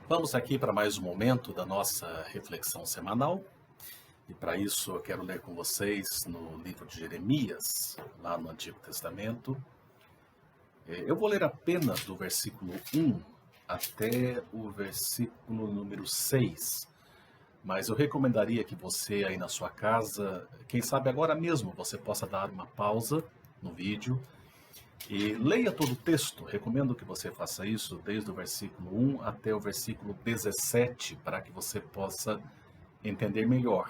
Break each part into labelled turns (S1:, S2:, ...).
S1: Vamos aqui para mais um momento da nossa reflexão semanal. E para isso eu quero ler com vocês no livro de Jeremias, lá no Antigo Testamento. Eu vou ler apenas do versículo 1 até o versículo número 6. Mas eu recomendaria que você aí na sua casa, quem sabe agora mesmo, você possa dar uma pausa no vídeo e leia todo o texto. Recomendo que você faça isso desde o versículo 1 até o versículo 17, para que você possa entender melhor.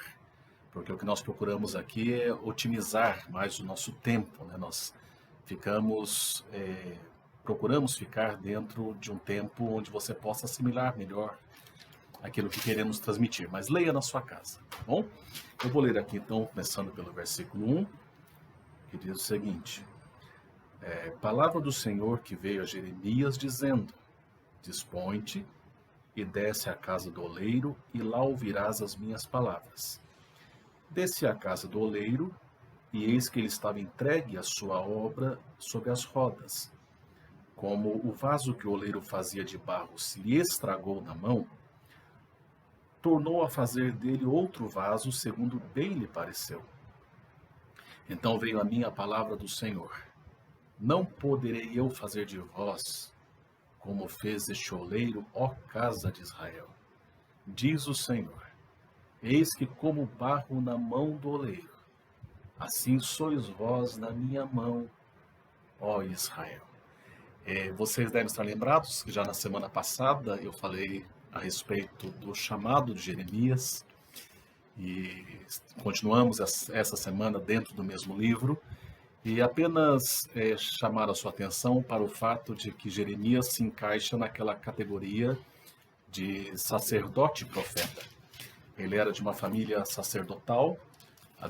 S1: Porque o que nós procuramos aqui é otimizar mais o nosso tempo, né? Nós procuramos ficar dentro de um tempo onde você possa assimilar melhor aquilo que queremos transmitir. Mas leia na sua casa, tá bom? Eu vou ler aqui então, começando pelo versículo 1, que diz o seguinte: Palavra do Senhor que veio a Jeremias dizendo: Dispõe-te e desce à casa do oleiro, e lá ouvirás as minhas palavras. Desci à casa do oleiro, e eis que ele estava entregue à sua obra sobre as rodas. Como o vaso que o oleiro fazia de barro se lhe estragou na mão, tornou a fazer dele outro vaso, segundo bem lhe pareceu. Então veio a mim a palavra do Senhor: Não poderei eu fazer de vós como fez este oleiro, ó casa de Israel? Diz o Senhor: Eis que como barro na mão do oleiro, assim sois vós na minha mão, ó Israel. Vocês devem estar lembrados que já na semana passada eu falei a respeito do chamado de Jeremias, e continuamos essa semana dentro do mesmo livro, e apenas chamar a sua atenção para o fato de que Jeremias se encaixa naquela categoria de sacerdote profeta. Ele era de uma família sacerdotal,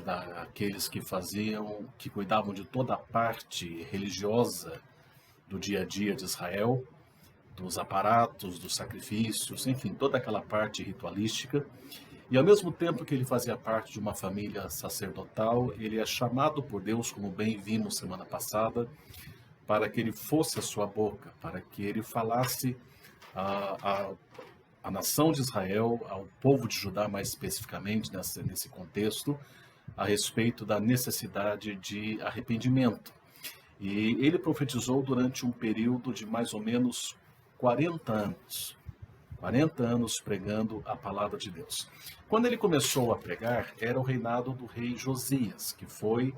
S1: daqueles que cuidavam de toda a parte religiosa do dia a dia de Israel, dos aparatos, dos sacrifícios, enfim, toda aquela parte ritualística. E ao mesmo tempo que ele fazia parte de uma família sacerdotal, ele é chamado por Deus, como bem vimos semana passada, para que ele fosse a sua boca, para que ele falasse à nação de Israel, ao povo de Judá mais especificamente nesse contexto, a respeito da necessidade de arrependimento. E ele profetizou durante um período de mais ou menos 40 anos. 40 anos pregando a palavra de Deus. Quando ele começou a pregar, era o reinado do rei Josias, que foi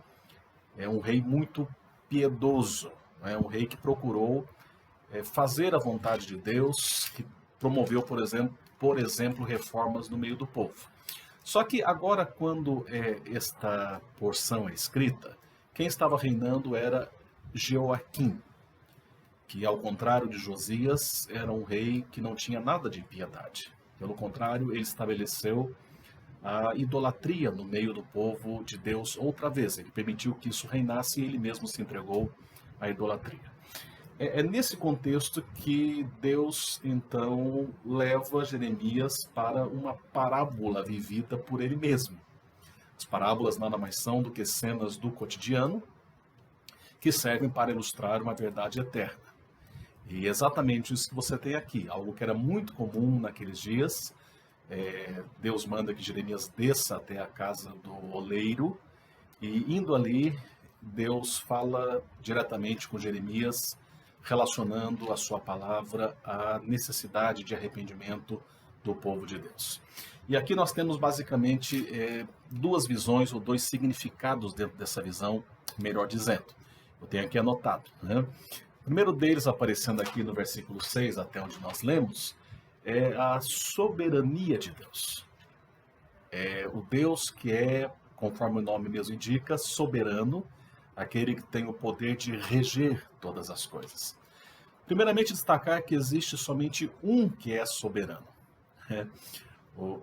S1: um rei muito piedoso, um rei que procurou fazer a vontade de Deus, que promoveu, por exemplo, reformas no meio do povo. Só que agora, quando esta porção é escrita, quem estava reinando era Jeoaquim, que, ao contrário de Josias, era um rei que não tinha nada de impiedade. Pelo contrário, ele estabeleceu a idolatria no meio do povo de Deus outra vez. Ele permitiu que isso reinasse e ele mesmo se entregou à idolatria. É nesse contexto que Deus, então, leva Jeremias para uma parábola vivida por ele mesmo. As parábolas nada mais são do que cenas do cotidiano que servem para ilustrar uma verdade eterna. E exatamente isso que você tem aqui, algo que era muito comum naqueles dias. Deus manda que Jeremias desça até a casa do oleiro, e indo ali, Deus fala diretamente com Jeremias, relacionando a sua palavra à necessidade de arrependimento do povo de Deus. E aqui nós temos basicamente duas visões, ou dois significados dentro dessa visão, melhor dizendo. Eu tenho aqui anotado, né? O primeiro deles, aparecendo aqui no versículo 6, até onde nós lemos, é a soberania de Deus. O Deus que é, conforme o nome mesmo indica, soberano, aquele que tem o poder de reger todas as coisas. Primeiramente, destacar que existe somente um que é soberano.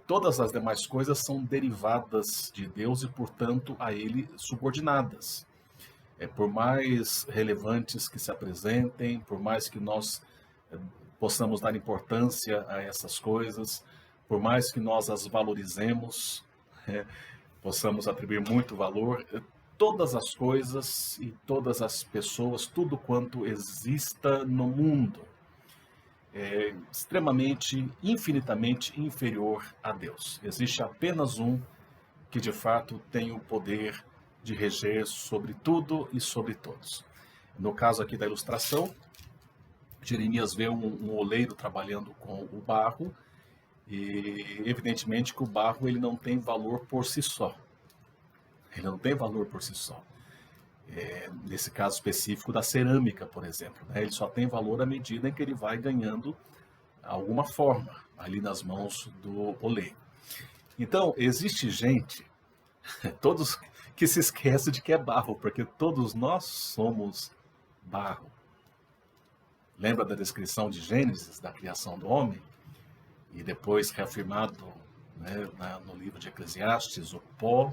S1: Todas as demais coisas são derivadas de Deus e, portanto, a ele subordinadas. Por mais relevantes que se apresentem, por mais que nós possamos dar importância a essas coisas, por mais que nós as valorizemos, possamos atribuir muito valor, todas as coisas e todas as pessoas, tudo quanto exista no mundo, extremamente, infinitamente inferior a Deus. Existe apenas um que de fato tem o poder de reger sobre tudo e sobre todos. No caso aqui da ilustração, Jeremias vê um oleiro trabalhando com o barro e evidentemente que o barro ele não tem valor por si só. Ele não tem valor por si só. Nesse caso específico da cerâmica, por exemplo, né? Ele só tem valor à medida em que ele vai ganhando alguma forma ali nas mãos do oleiro. Então, existe gente, todos que se esquecem de que é barro, porque todos nós somos barro. Lembra da descrição de Gênesis, da criação do homem? E depois reafirmado, né, no livro de Eclesiastes, o pó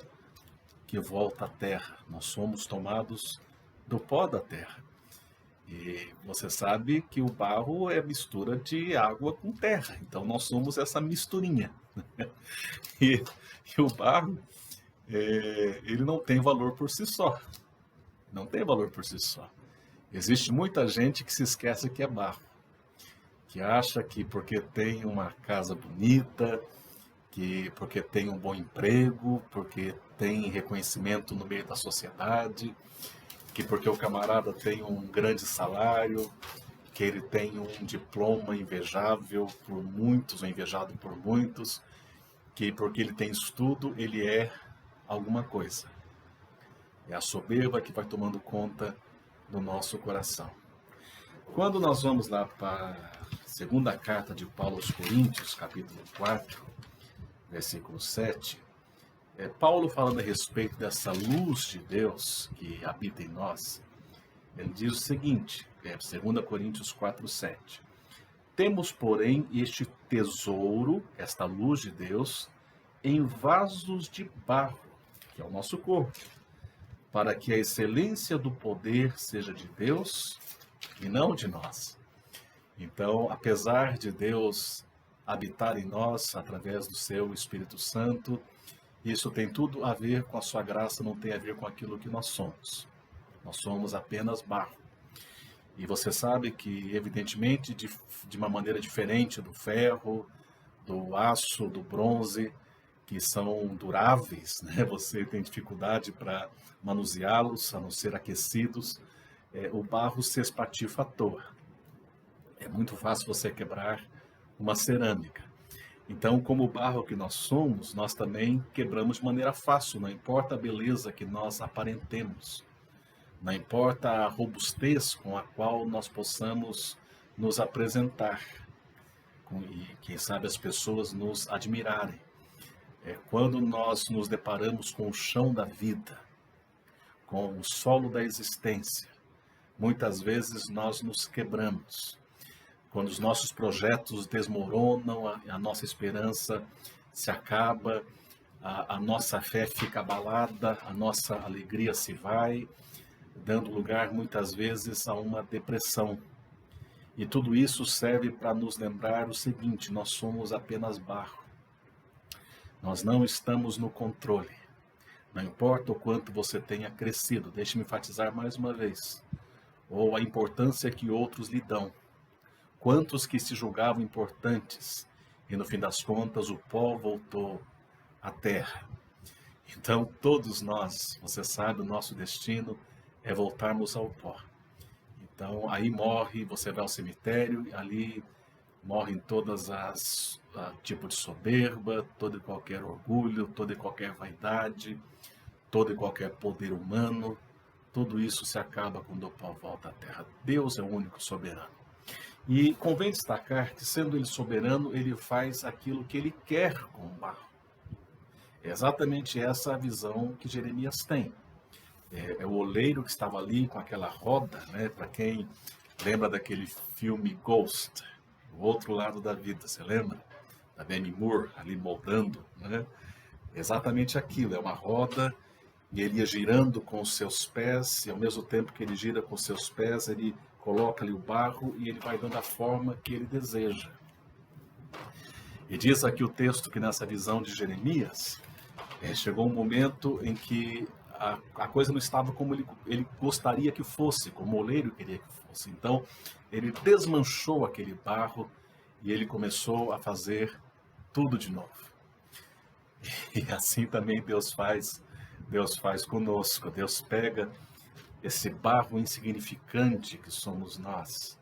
S1: que volta à terra. Nós somos tomados do pó da terra. E você sabe que o barro é mistura de água com terra. Então nós somos essa misturinha. E o barro, ele não tem valor por si só. Não tem valor por si só. Existe muita gente que se esquece que é barro. Que acha que porque tem uma casa bonita, que porque tem um bom emprego, porque tem reconhecimento no meio da sociedade, que porque o camarada tem um grande salário, que ele tem um diploma invejável por muitos, ou invejado por muitos, que porque ele tem estudo, ele é alguma coisa. É a soberba que vai tomando conta do nosso coração. Quando nós vamos lá para a segunda carta de Paulo aos Coríntios, capítulo 4, versículo 7, Paulo falando a respeito dessa luz de Deus que habita em nós, ele diz o seguinte, 2 Coríntios 4, 7. Temos, porém, este tesouro, esta luz de Deus, em vasos de barro, que é o nosso corpo, para que a excelência do poder seja de Deus e não de nós. Então, apesar de Deus habitar em nós através do seu Espírito Santo, isso tem tudo a ver com a sua graça, não tem a ver com aquilo que nós somos. Nós somos apenas barro. E você sabe que, evidentemente, de uma maneira diferente do ferro, do aço, do bronze, que são duráveis, né? Você tem dificuldade para manuseá-los, a não ser aquecidos, o barro se espatifa à toa. É muito fácil você quebrar uma cerâmica. Então, como o barro que nós somos, nós também quebramos de maneira fácil, não importa a beleza que nós aparentemos, não importa a robustez com a qual nós possamos nos apresentar, e quem sabe as pessoas nos admirarem. Quando nós nos deparamos com o chão da vida, com o solo da existência, muitas vezes nós nos quebramos. Quando os nossos projetos desmoronam, a nossa esperança se acaba, a nossa fé fica abalada, a nossa alegria se vai, dando lugar muitas vezes a uma depressão. E tudo isso serve para nos lembrar o seguinte: nós somos apenas barro. Nós não estamos no controle. Não importa o quanto você tenha crescido, deixe-me enfatizar mais uma vez, ou a importância que outros lhe dão. Quantos que se julgavam importantes e no fim das contas o pó voltou à terra. Então todos nós, você sabe, o nosso destino é voltarmos ao pó. Então aí morre, você vai ao cemitério, ali morrem todas as tipo de soberba, todo e qualquer orgulho, toda e qualquer vaidade, todo e qualquer poder humano. Tudo isso se acaba quando o pó volta à terra. Deus é o único soberano. E convém destacar que, sendo ele soberano, ele faz aquilo que ele quer com o barro. É exatamente essa a visão que Jeremias tem. É o oleiro que estava ali com aquela roda, né? Para quem lembra daquele filme Ghost, O Outro Lado da Vida, você lembra? Da Demi Moore ali moldando, né? Exatamente aquilo, é uma roda, e ele ia girando com os seus pés, e ao mesmo tempo que ele gira com os seus pés, ele coloca ali o barro e ele vai dando a forma que ele deseja. E diz aqui o texto que nessa visão de Jeremias, chegou um momento em que a coisa não estava como ele gostaria que fosse, como o oleiro queria que fosse. Então, ele desmanchou aquele barro e ele começou a fazer tudo de novo. E assim também Deus faz conosco. Deus pega esse barro insignificante que somos nós,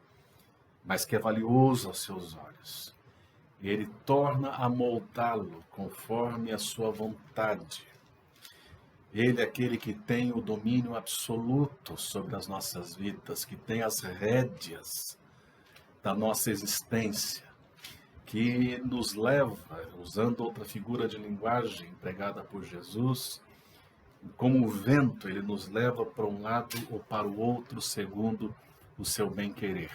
S1: mas que é valioso aos seus olhos. E ele torna a moldá-lo conforme a sua vontade. Ele é aquele que tem o domínio absoluto sobre as nossas vidas, que tem as rédeas da nossa existência, que nos leva, usando outra figura de linguagem empregada por Jesus, como o vento, ele nos leva para um lado ou para o outro segundo o seu bem-querer.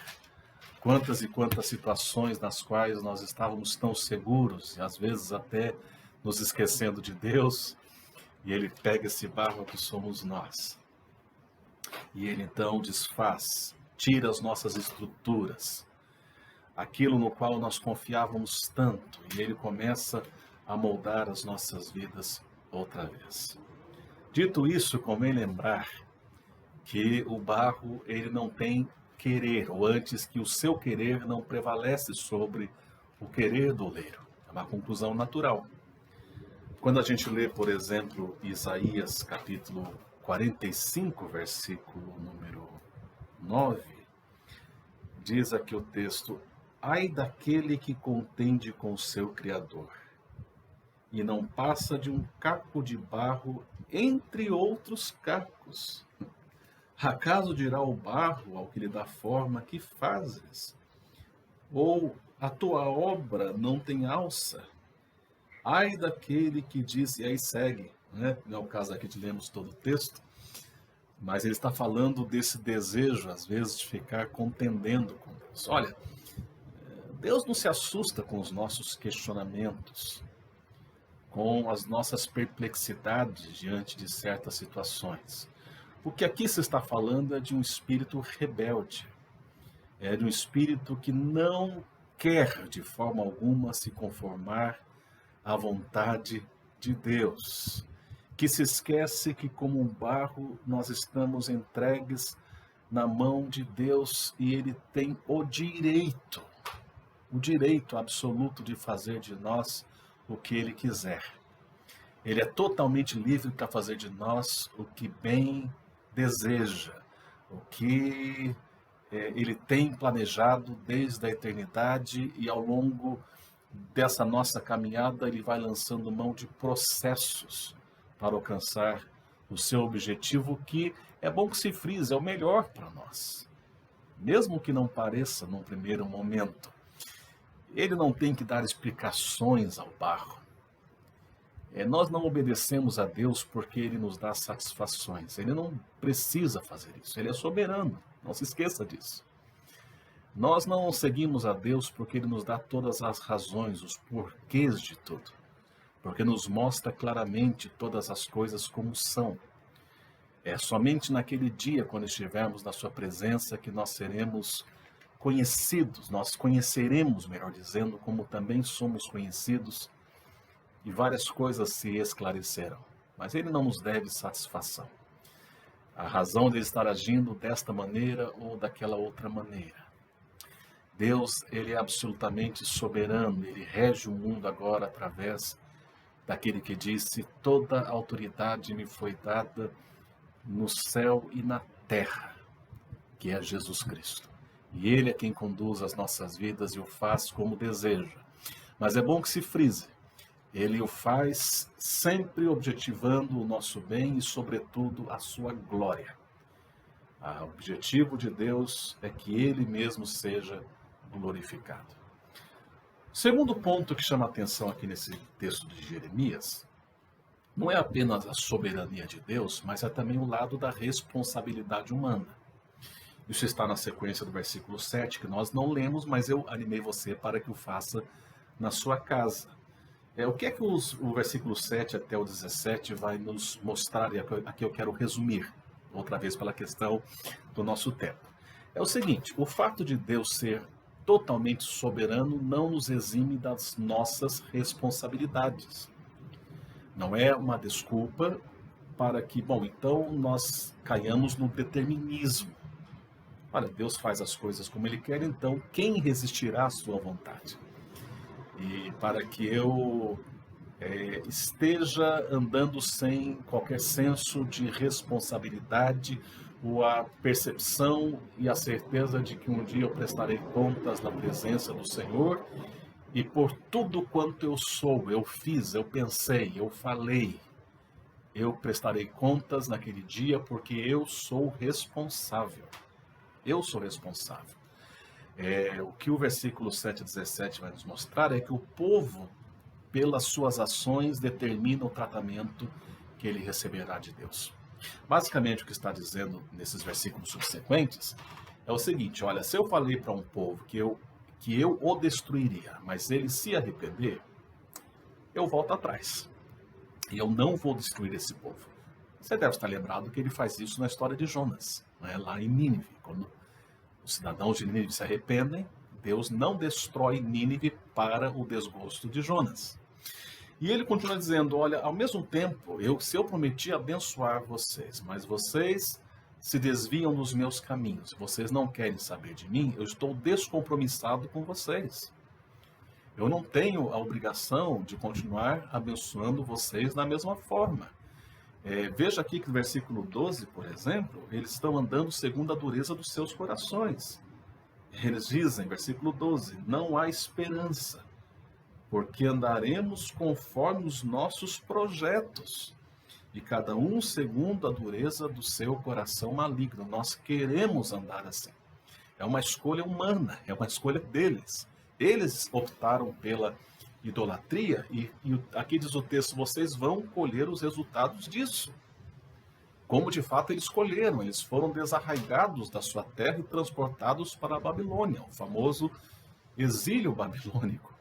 S1: Quantas e quantas situações nas quais nós estávamos tão seguros, e às vezes até nos esquecendo de Deus, e ele pega esse barro que somos nós. E ele então desfaz, tira as nossas estruturas, aquilo no qual nós confiávamos tanto, e ele começa a moldar as nossas vidas outra vez. Dito isso, convém lembrar que o barro, ele não tem querer, ou antes que o seu querer não prevalece sobre o querer do oleiro. É uma conclusão natural. Quando a gente lê, por exemplo, Isaías capítulo 45, versículo número 9, diz aqui o texto: ai daquele que contende com o seu Criador, e não passa de um caco de barro entre outros cacos. Acaso dirá o barro ao que lhe dá forma: que fazes? Ou a tua obra não tem alça? Ai daquele que diz, e aí segue, né? Não é o caso aqui de lermos todo o texto, mas ele está falando desse desejo, às vezes, de ficar contendendo com Deus. Olha, Deus não se assusta com os nossos questionamentos, com as nossas perplexidades diante de certas situações. O que aqui se está falando é de um espírito rebelde, é de um espírito que não quer de forma alguma se conformar à vontade de Deus, que se esquece que como um barro nós estamos entregues na mão de Deus e Ele tem o direito absoluto de fazer de nós o que Ele quiser. Ele é totalmente livre para fazer de nós o que bem deseja, o que Ele tem planejado desde a eternidade, e ao longo dessa nossa caminhada Ele vai lançando mão de processos para alcançar o seu objetivo, que é bom que se frise, é o melhor para nós, mesmo que não pareça num primeiro momento. Ele não tem que dar explicações ao barro. Nós não obedecemos a Deus porque Ele nos dá satisfações. Ele não precisa fazer isso. Ele é soberano. Não se esqueça disso. Nós não seguimos a Deus porque Ele nos dá todas as razões, os porquês de tudo. Porque nos mostra claramente todas as coisas como são. É somente naquele dia, quando estivermos na sua presença, que nós seremos conhecidos, nós conheceremos, melhor dizendo, como também somos conhecidos, e várias coisas se esclarecerão. Mas Ele não nos deve satisfação. A razão de estar agindo desta maneira ou daquela outra maneira. Deus, Ele é absolutamente soberano, Ele rege o mundo agora através daquele que disse: toda autoridade me foi dada no céu e na terra, que é Jesus Cristo. E Ele é quem conduz as nossas vidas e o faz como deseja. Mas é bom que se frise. Ele o faz sempre objetivando o nosso bem e, sobretudo, a sua glória. O objetivo de Deus é que Ele mesmo seja glorificado. O segundo ponto que chama a atenção aqui nesse texto de Jeremias não é apenas a soberania de Deus, mas é também o lado da responsabilidade humana. Isso está na sequência do versículo 7, que nós não lemos, mas eu animei você para que o faça na sua casa. O que é que o versículo 7 até o 17 vai nos mostrar, e aqui eu quero resumir, outra vez pela questão do nosso tempo. É o seguinte: o fato de Deus ser totalmente soberano não nos exime das nossas responsabilidades. Não é uma desculpa para que, bom, então nós caiamos no determinismo. Olha, Deus faz as coisas como Ele quer, então quem resistirá à sua vontade? E para que eu esteja andando sem qualquer senso de responsabilidade ou a percepção e a certeza de que um dia eu prestarei contas na presença do Senhor e por tudo quanto eu sou, eu fiz, eu pensei, eu falei, eu prestarei contas naquele dia porque eu sou responsável. Eu sou responsável. O que o versículo 7:17 vai nos mostrar é que o povo, pelas suas ações, determina o tratamento que ele receberá de Deus. Basicamente, o que está dizendo nesses versículos subsequentes é o seguinte: olha, se eu falei para um povo que eu o destruiria, mas ele se arrepender, eu volto atrás. E eu não vou destruir esse povo. Você deve estar lembrado que ele faz isso na história de Jonas, né, lá em Nínive. Quando os cidadãos de Nínive se arrependem, Deus não destrói Nínive para o desgosto de Jonas. E ele continua dizendo: olha, ao mesmo tempo, se eu prometi abençoar vocês, mas vocês se desviam dos meus caminhos, vocês não querem saber de mim, eu estou descompromissado com vocês. Eu não tenho a obrigação de continuar abençoando vocês da mesma forma. Veja aqui que no versículo 12, por exemplo, eles estão andando segundo a dureza dos seus corações. Eles dizem, versículo 12, não há esperança, porque andaremos conforme os nossos projetos, e cada um segundo a dureza do seu coração maligno. Nós queremos andar assim. É uma escolha humana, é uma escolha deles. Eles optaram pela idolatria e aqui diz o texto, vocês vão colher os resultados disso. Como de fato eles colheram, eles foram desarraigados da sua terra e transportados para a Babilônia, o famoso exílio babilônico.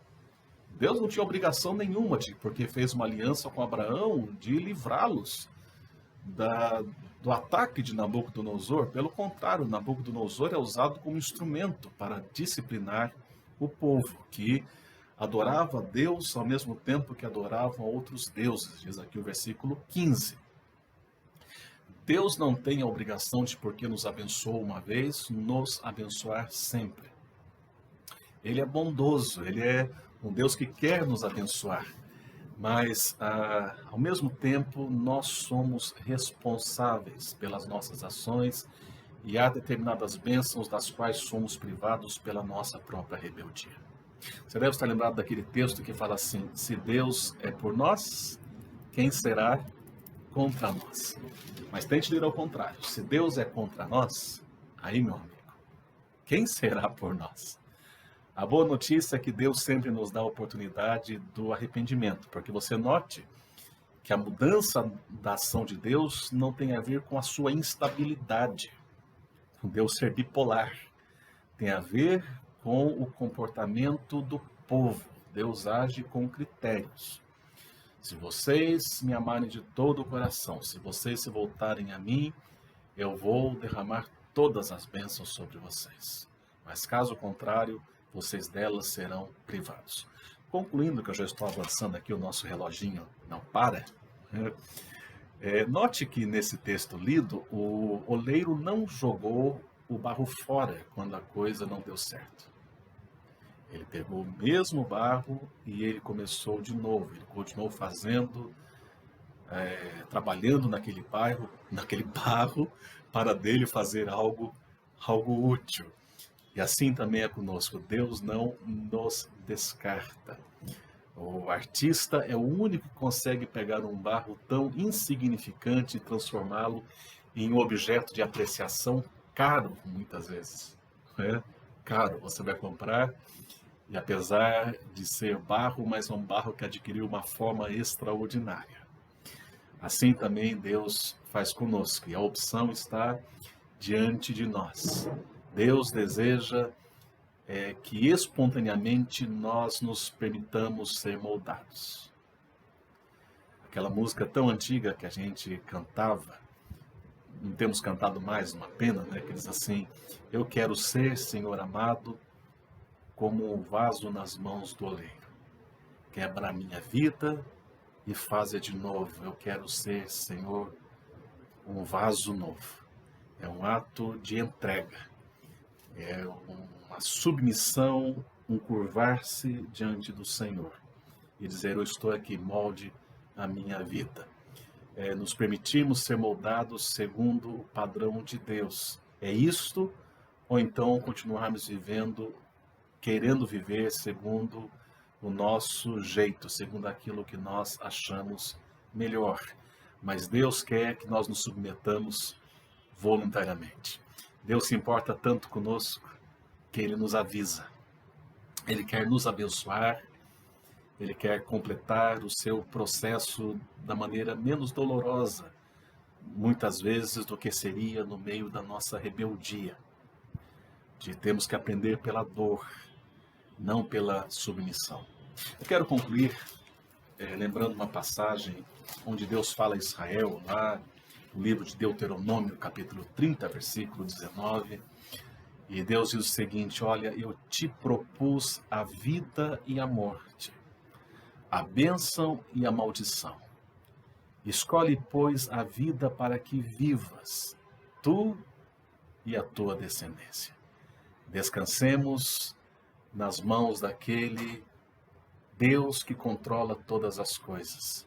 S1: Deus não tinha obrigação nenhuma, porque fez uma aliança com Abraão de livrá-los do ataque de Nabucodonosor. Pelo contrário, Nabucodonosor é usado como instrumento para disciplinar o povo, que adorava a Deus ao mesmo tempo que adoravam outros deuses, diz aqui o versículo 15. Deus não tem a obrigação de, porque nos abençoou uma vez, nos abençoar sempre. Ele é bondoso, ele é um Deus que quer nos abençoar, mas ao mesmo tempo nós somos responsáveis pelas nossas ações e há determinadas bênçãos das quais somos privados pela nossa própria rebeldia. Você deve estar lembrado daquele texto que fala assim: se Deus é por nós, quem será contra nós? Mas tente ler ao contrário: se Deus é contra nós, aí, meu amigo, quem será por nós? A boa notícia é que Deus sempre nos dá a oportunidade do arrependimento, porque você note que a mudança da ação de Deus não tem a ver com a sua instabilidade, com Deus ser bipolar, tem a ver com o comportamento do povo. Deus age com critérios. Se vocês me amarem de todo o coração, se vocês se voltarem a mim, eu vou derramar todas as bênçãos sobre vocês. Mas caso contrário, vocês delas serão privados. Concluindo, que eu já estou avançando aqui, o nosso reloginho não para. Note que nesse texto lido, o oleiro não jogou o barro fora quando a coisa não deu certo. Ele pegou o mesmo barro e ele começou de novo. Ele continuou fazendo, trabalhando naquele barro, para dele fazer algo útil. E assim também é conosco. Deus não nos descarta. O artista é o único que consegue pegar um barro tão insignificante e transformá-lo em um objeto de apreciação caro, muitas vezes. Caro, você vai comprar e apesar de ser barro, mas é um barro que adquiriu uma forma extraordinária. Assim também Deus faz conosco e a opção está diante de nós. Deus deseja que espontaneamente nós nos permitamos ser moldados. Aquela música tão antiga que a gente cantava, não temos cantado mais, uma pena, né? Que diz assim: eu quero ser, Senhor amado, como um vaso nas mãos do oleiro. Quebra a minha vida e faz-a de novo. Eu quero ser, Senhor, um vaso novo. É um ato de entrega, é uma submissão, um curvar-se diante do Senhor e dizer: eu estou aqui, molde a minha vida. Nos permitirmos ser moldados segundo o padrão de Deus. É isto, ou então continuarmos vivendo, querendo viver segundo o nosso jeito, segundo aquilo que nós achamos melhor. Mas Deus quer que nós nos submetamos voluntariamente. Deus se importa tanto conosco que Ele nos avisa. Ele quer nos abençoar, Ele quer completar o seu processo da maneira menos dolorosa, muitas vezes, do que seria no meio da nossa rebeldia. De temos que aprender pela dor, não pela submissão. Eu quero concluir lembrando uma passagem onde Deus fala a Israel, lá no livro de Deuteronômio, capítulo 30, versículo 19, e Deus diz o seguinte: olha, eu te propus a vida e a morte, a bênção e a maldição. Escolhe, pois, a vida para que vivas, tu e a tua descendência. Descansemos nas mãos daquele Deus que controla todas as coisas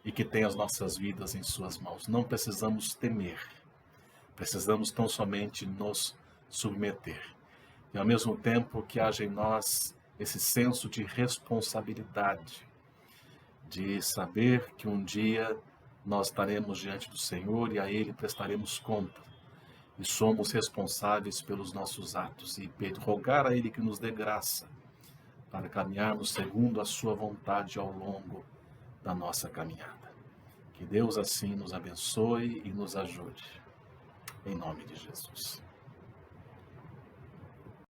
S1: e que tem as nossas vidas em suas mãos. Não precisamos temer, precisamos tão somente nos submeter. E ao mesmo tempo que haja em nós esse senso de responsabilidade, de saber que um dia nós estaremos diante do Senhor e a Ele prestaremos conta. E somos responsáveis pelos nossos atos e rogar a Ele que nos dê graça para caminharmos segundo a sua vontade ao longo da nossa caminhada. Que Deus assim nos abençoe e nos ajude. Em nome de Jesus.